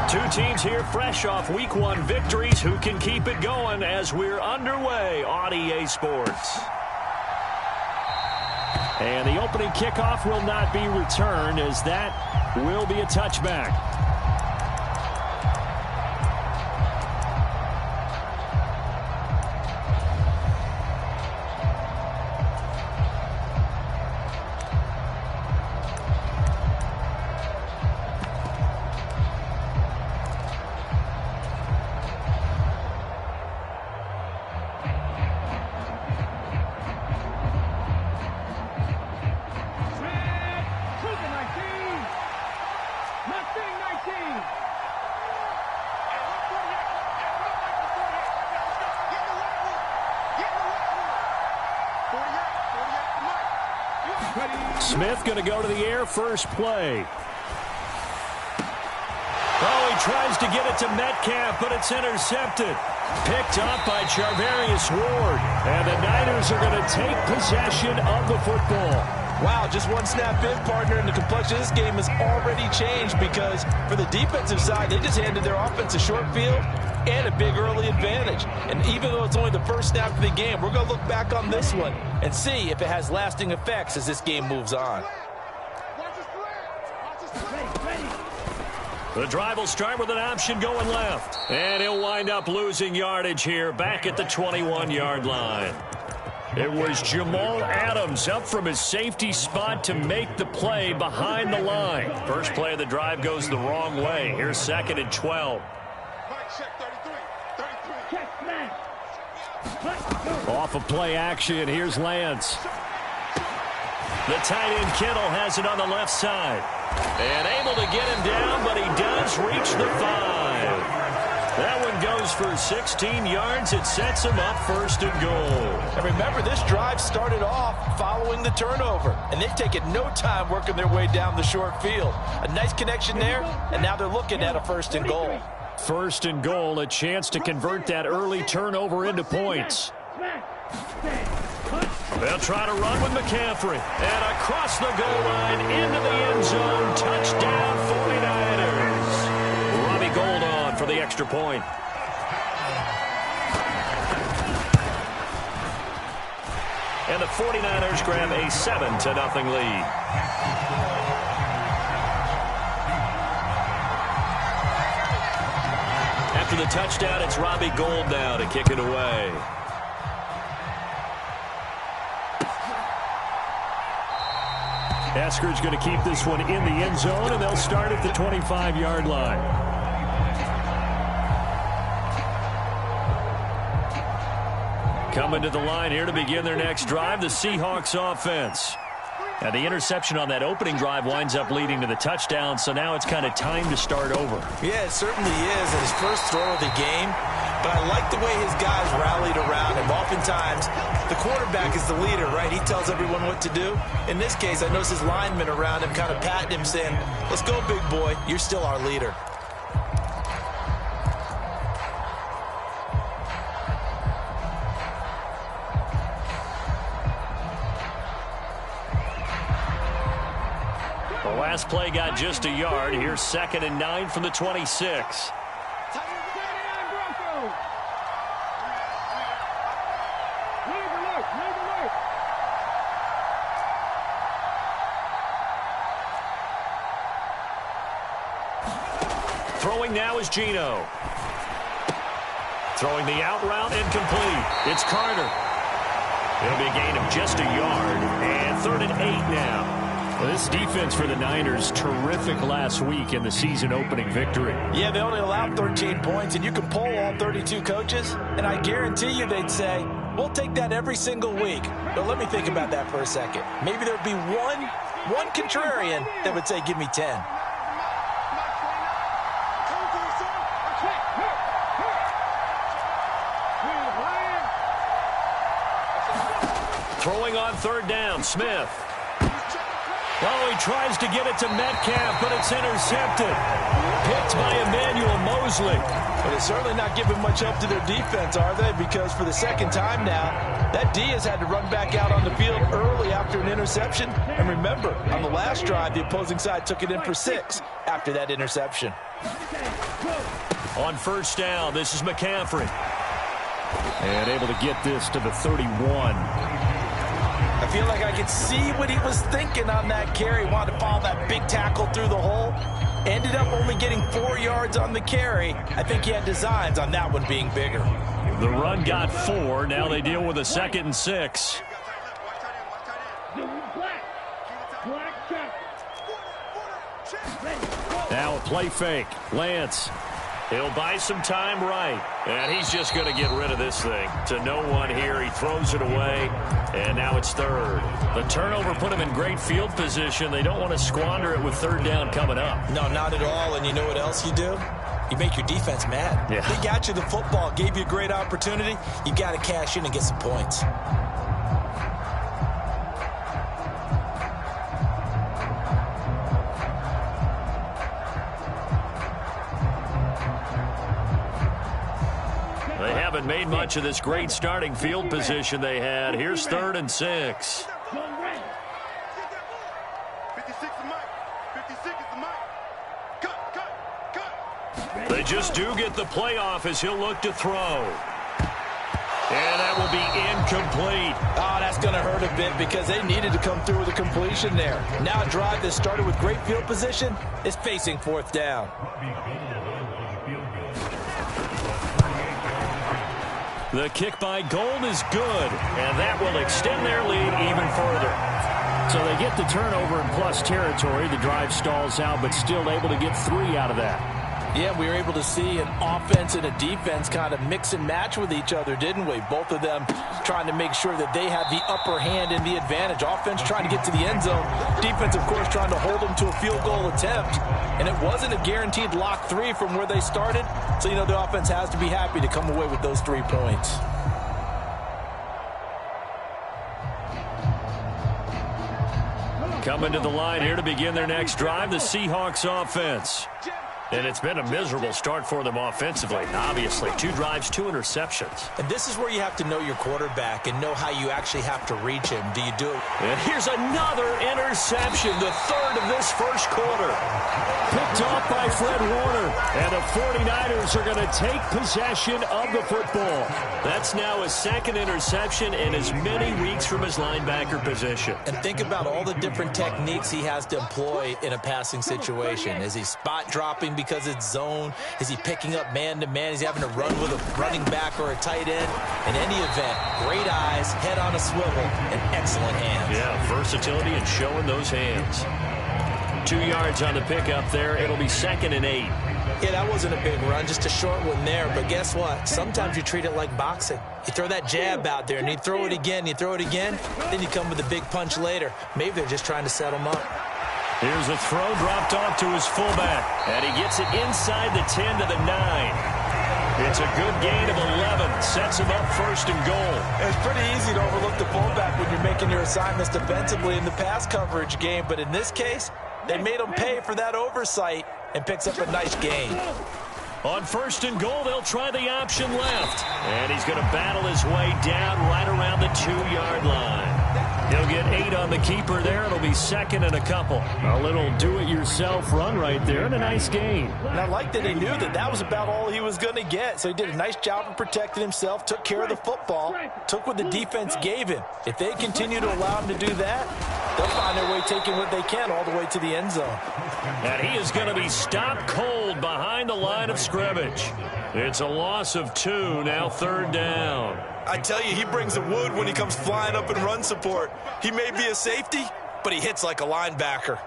Two teams here fresh off Week 1 victories. Who can keep it going as we're underway on EA Sports? And the opening kickoff will not be returned, as that will be a touchback. Smith going to go to the air, first play. Oh, he tries to get it to Metcalf, but it's intercepted. Picked up by Charvarius Ward. And the Niners are going to take possession of the football. Wow, just one snap in, partner, and the complexion of this game has already changed because for the defensive side, they just handed their offense a short field and a big early advantage. And even though it's only the first snap of the game, we're going to look back on this one and see if it has lasting effects as this game moves on. The drive will start with an option going left. And he'll wind up losing yardage here back at the 21-yard line. It was Jamal Adams up from his safety spot to make the play behind the line. First play of the drive goes the wrong way. Here's 2nd and 12. Off of play action, here's Lance. The tight end Kittle has it on the left side. And able to get him down, but he does reach the 5. That one goes for 16 yards. It sets him up 1st and goal. And remember, this drive started off following the turnover, and they've taken no time working their way down the short field. A nice connection there, and now they're looking at a 1st and goal. 1st and goal, a chance to convert that early turnover into points. They'll try to run with McCaffrey. And across the goal line into the end zone. Touchdown 49ers. Robbie Gould on for the extra point. And the 49ers grab a 7-0 lead. After the touchdown, it's Robbie Gould now to kick it away. Eskridge going to keep this one in the end zone, and they'll start at the 25-yard line. Coming to the line here to begin their next drive, the Seahawks offense. Now, the interception on that opening drive winds up leading to the touchdown, so now it's kind of time to start over. Yeah, it certainly is at his first throw of the game. But I like the way his guys rallied around him. Oftentimes, the quarterback is the leader, right? He tells everyone what to do. In this case, I noticed his linemen around him kind of patting him, saying, "Let's go, big boy. You're still our leader." The last play got just a yard. Here's 2nd and 9 from the 26. Throwing now is Geno. Throwing the out route incomplete. It's Carter. It'll be a gain of just a yard. And 3rd and 8 now. Well, this defense for the Niners, terrific last week in the season-opening victory. Yeah, they only allowed 13 points, and you can poll all 32 coaches, and I guarantee you they'd say, we'll take that every single week. But let me think about that for a second. Maybe there'd be one contrarian that would say, give me 10. Throwing on 3rd down, Smith. Oh, he tries to get it to Metcalf, but it's intercepted. Picked by Emmanuel Mosley. But it's certainly not giving much help to their defense, are they? Because for the 2nd time now, that D has had to run back out on the field early after an interception. And remember, on the last drive, the opposing side took it in for 6 after that interception. On first down, this is McCaffrey. And able to get this to the 31. I feel like I could see what he was thinking on that carry. Wanted to follow that big tackle through the hole. Ended up only getting 4 yards on the carry. I think he had designs on that one being bigger. The run got 4. Now they deal with a 2nd and 6. Now a play fake. Lance. He'll buy some time right. And he's just going to get rid of this thing. To no one here. He throws it away. And now it's 3rd. The turnover put him in great field position. They don't want to squander it with 3rd down coming up. No, not at all. And you know what else you do? You make your defense mad. Yeah. They got you the football, gave you a great opportunity. You got to cash in and get some points. They haven't made much of this great starting field position they had. Here's 3rd and 6. They just do get the playoff as he'll look to throw. And that will be incomplete. Oh, that's going to hurt a bit because they needed to come through with a completion there. Now a drive that started with great field position is facing 4th down. The kick by Gold is good, and that will extend their lead even further. So they get the turnover in plus territory. The drive stalls out, but still able to get 3 out of that. Yeah, we were able to see an offense and a defense kind of mix and match with each other, didn't we? Both of them trying to make sure that they have the upper hand and the advantage. Offense trying to get to the end zone. Defense, of course, trying to hold them to a field goal attempt. And it wasn't a guaranteed lock 3 from where they started. So, you know, the offense has to be happy to come away with those 3 points. Coming to the line here to begin their next drive, the Seahawks offense. And it's been a miserable start for them offensively. Obviously, 2 drives, 2 interceptions. And this is where you have to know your quarterback and know how you actually have to reach him. Do you do it? And here's another interception, the 3rd of this first quarter. Picked off by Fred Warner. And the 49ers are going to take possession of the football. That's now his 2nd interception in as many weeks from his linebacker position. And think about all the different techniques he has to employ in a passing situation. Is he spot dropping because it's zone? Is he picking up man-to-man? Is he having to run with a running back or a tight end? In any event, great eyes, head on a swivel, and excellent hands. Yeah, versatility and showing those hands. 2 yards on the pickup there. It'll be 2nd and 8. Yeah, that wasn't a big run, just a short one there. But guess what? Sometimes you treat it like boxing. You throw that jab out there, and you throw it again, then you come with a big punch later. Maybe they're just trying to set him up. Here's a throw dropped off to his fullback. And he gets it inside the 10 to the 9. It's a good gain of 11. Sets him up 1st and goal. It's pretty easy to overlook the fullback when you're making your assignments defensively in the pass coverage game. But in this case, they made him pay for that oversight and picks up a nice gain. On 1st and goal, they'll try the option left. And he's going to battle his way down right around the 2-yard line. He'll get 8 on the keeper there. It'll be 2nd and a couple. A little do-it-yourself run right there and a nice gain. And I like that he knew that that was about all he was going to get. So he did a nice job of protecting himself, took care of the football, took what the defense gave him. If they continue to allow him to do that, they'll find their way taking what they can all the way to the end zone. And he is going to be stopped cold behind the line of scrimmage. It's a loss of 2, now 3rd down. I tell you, he brings the wood when he comes flying up in run support. He may be a safety, but he hits like a linebacker.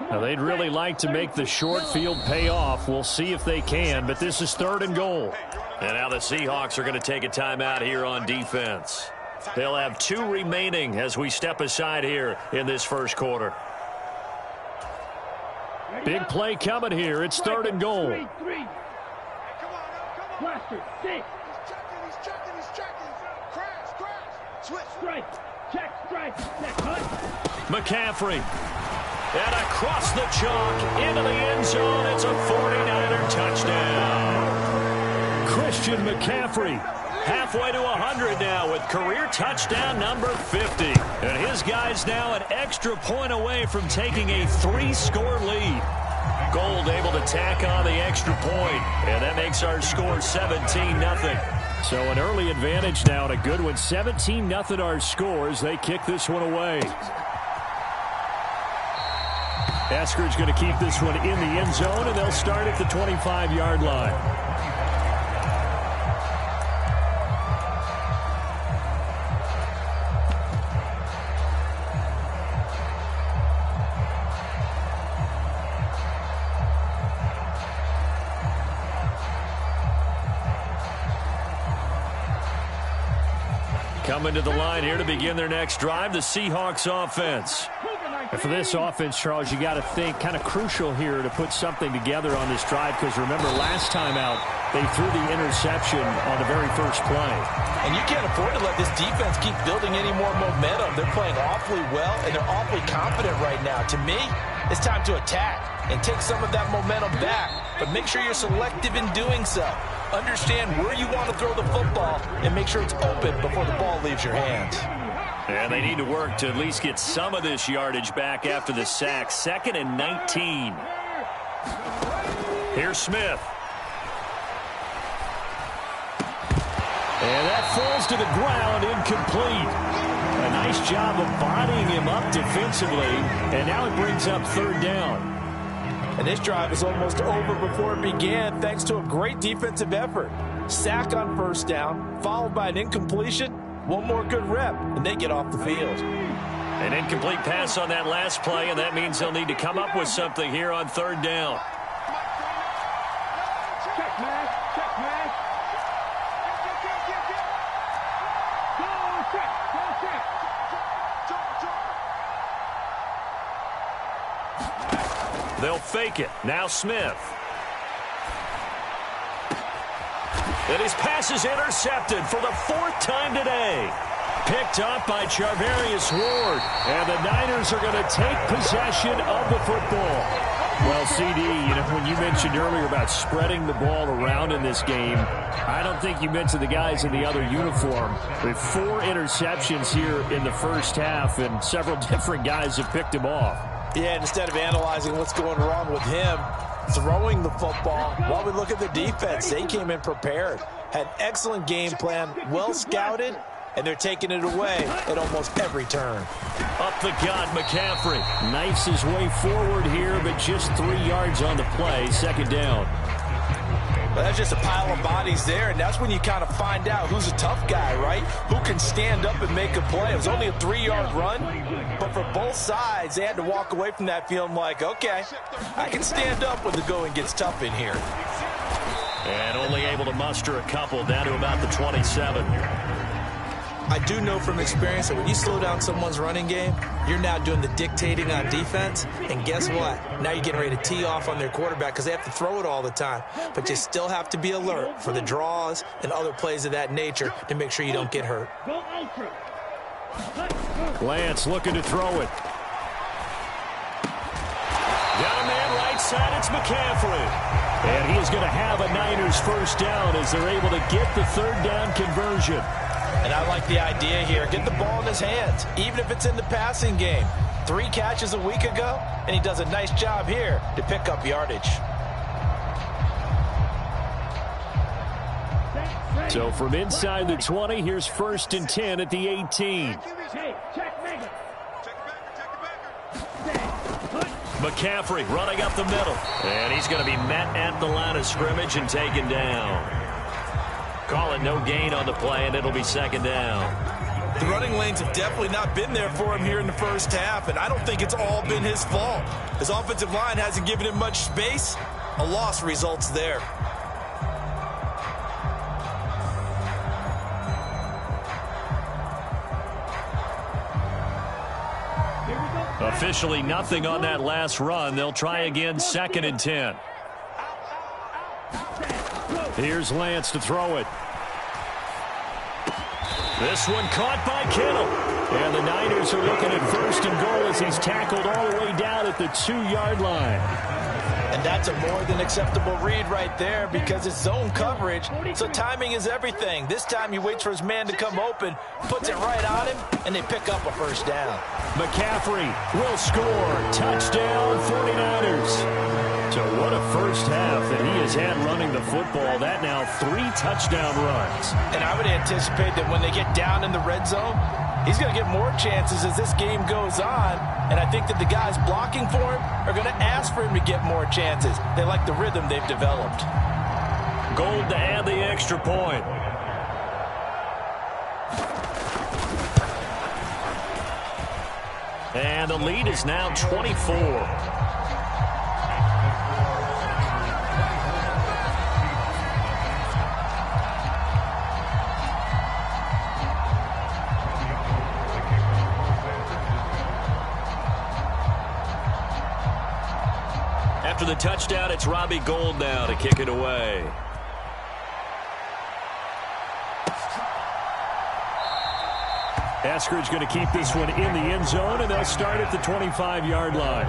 Now, they'd really like to make the short field pay off. We'll see if they can, but this is 3rd and goal. And now the Seahawks are going to take a timeout here on defense. They'll have 2 remaining as we step aside here in this first quarter. Big play coming here. It's 3rd and goal. McCaffrey. And across the chalk into the end zone. It's a 49er touchdown. Christian McCaffrey. Halfway to 100 now with career touchdown number 50. And his guys now an extra point away from taking a 3-score lead. Gold able to tack on the extra point, and that makes our score 17-0. So an early advantage now and a good one. 17-0 our scores. They kick this one away. Eskridge going to keep this one in the end zone, and they'll start at the 25-yard line. Coming to the line here to begin their next drive, the Seahawks offense. And for this offense, Charles, you got to think kind of crucial here to put something together on this drive, because remember last time out they threw the interception on the very first play. And you can't afford to let this defense keep building any more momentum. They're playing awfully well, and they're awfully confident right now. To me, it's time to attack and take some of that momentum back, but make sure you're selective in doing so. Understand where you want to throw the football and make sure it's open before the ball leaves your hands. And they need to work to at least get some of this yardage back after the sack. 2nd and 19. Here's Smith. And that falls to the ground, incomplete. A nice job of bodying him up defensively, and now it brings up 3rd down. And this drive is almost over before it began thanks to a great defensive effort. Sack on 1st down, followed by an incompletion. One more good rep, and they get off the field. An incomplete pass on that last play, and that means they'll need to come up with something here on 3rd down. Check, man. Check, man. Go, check. Go, check. They'll fake it. Now Smith. And his pass is intercepted for the 4th time today. Picked up by Charvarius Ward. And the Niners are going to take possession of the football. Well, CD, when you mentioned earlier about spreading the ball around in this game, I don't think you mentioned the guys in the other uniform. With 4 interceptions here in the first half, and several different guys have picked him off. Yeah, instead of analyzing what's going wrong with him, throwing the football, while we look at the defense, they came in prepared. Had excellent game plan, well scouted, and they're taking it away at almost every turn. Up the gut, McCaffrey. Knifes his way forward here, but just 3 yards on the play. 2nd down. But that's just a pile of bodies there, and that's when you kind of find out who's a tough guy, right? Who can stand up and make a play. It was only a 3-yard run, but for both sides, they had to walk away from that feeling like, okay, I can stand up when the going gets tough in here. And only able to muster a couple, down to about the 27. I do know from experience that when you slow down someone's running game, you're now doing the dictating on defense. And guess what? Now you're getting ready to tee off on their quarterback because they have to throw it all the time. But you still have to be alert for the draws and other plays of that nature to make sure you don't get hurt. Lance looking to throw it. Got a man right side. It's McCaffrey. And he is going to have a Niners 1st down as they're able to get the 3rd down conversion. And I like the idea here. Get the ball in his hands, even if it's in the passing game. 3 catches a week ago, and he does a nice job here to pick up yardage. So from inside the 20, here's 1st and 10 at the 18. McCaffrey running up the middle. And he's going to be met at the line of scrimmage and taken down. Call it no gain on the play, and it'll be 2nd down. The running lanes have definitely not been there for him here in the first half, and I don't think it's all been his fault. His offensive line hasn't given him much space. A loss results there. Officially nothing on that last run. They'll try again, 2nd and 10. Here's Lance to throw it. This one caught by Kittle. And the Niners are looking at 1st and goal as he's tackled all the way down at the 2-yard line. And that's a more than acceptable read right there because it's zone coverage, so timing is everything. This time he waits for his man to come open, puts it right on him, and they pick up a first down. McCaffrey will score. Touchdown, 49ers. So what a first half that he has had running the football. That now 3 touchdown runs. And I would anticipate that when they get down in the red zone, he's going to get more chances as this game goes on. And I think that the guys blocking for him are going to ask for him to get more chances. They like the rhythm they've developed. Gold to add the extra point. And the lead is now 24. After the touchdown, it's Robbie Gould now to kick it away. Eskridge going to keep this one in the end zone, and they'll start at the 25-yard line.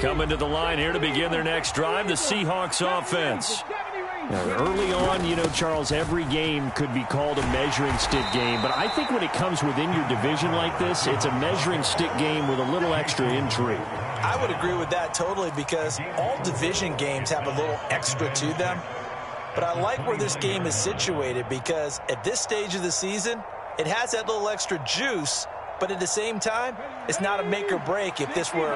Coming to the line here to begin their next drive, the Seahawks offense. Now, early on, you know, Charles, every game could be called a measuring stick game, but I think when it comes within your division like this, it's a measuring stick game with a little extra intrigue. I would agree with that totally because all division games have a little extra to them. But I like where this game is situated because at this stage of the season, it has that little extra juice, but at the same time, it's not a make or break if this were